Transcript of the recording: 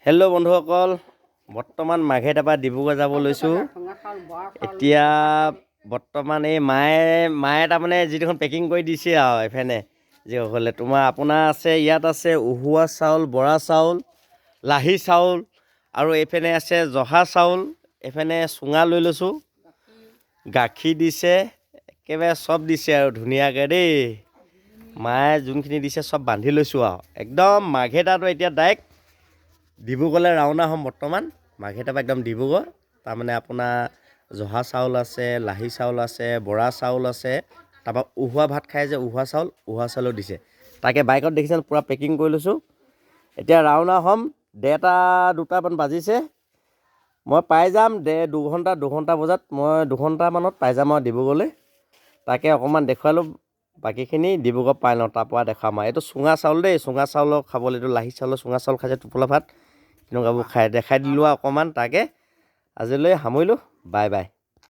Hello' বন্ধুসকল, বৰ্তমান মাঘেটাৰ পৰা ডিব্ৰুগড় যাব লৈছোঁ। এতিয়া বৰ্তমান এই মায়ে তাৰমানে যিখন পেকিং কৰি দিছে আৰু এফালে যিসকলে আপোনাৰ আছে, ইয়াত আছে উহোৱা চাউল, বৰা চাউল, লাহি চাউল আৰু এইফালে আছে জহা চাউল, এইফালে চুঙা লৈ লৈছোঁ, গাখীৰ দিছে, একেবাৰে চব দিছে আৰু ধুনীয়াকৈ দেই। মায়ে যোনখিনি দিছে চব বান্ধি লৈছোঁ আৰু একদম মাঘেটাটো এতিয়া ডাইৰেক্ট ডিব্ৰুগড়লৈ ৰাওনা হ'ম। বৰ্তমান মাঘেটাৰ পৰা একদম ডিব্ৰুগড়। তাৰমানে আপোনাৰ জহা চাউল আছে, লাহি চাউল আছে, বৰা চাউল আছে, তাৰপৰা উহোৱা ভাত খাই যে উহোৱা চাউলো দিছে। তাকে বাইকত দেখিছেন পূৰা পেকিং কৰি লৈছোঁ। এতিয়া ৰাওনা হ'ম। 1:30-2টামান বাজিছে। মই পাই যাম দুঘণ্টা বজাত, মই 2ঘণ্টামানত পাই যাম আৰু ডিব্ৰুগড়লৈ। তাকে অকণমান দেখুৱালোঁ, বাকীখিনি ডিব্ৰুগড় পাই লওঁ, তাৰপৰা দেখাম আৰু। এইটো চুঙা চাউল দেই, চুঙা চাউলৰ খাবলৈ, এইটো লাহি চাউলৰ চুঙা চাউল খাইছে, টোপোলা ভাত তেনেকুৱাবোৰ খাই দেখাই দিলোঁ আৰু অকণমান। তাকে আজিলৈ সামৰিলোঁ, বাই বাই।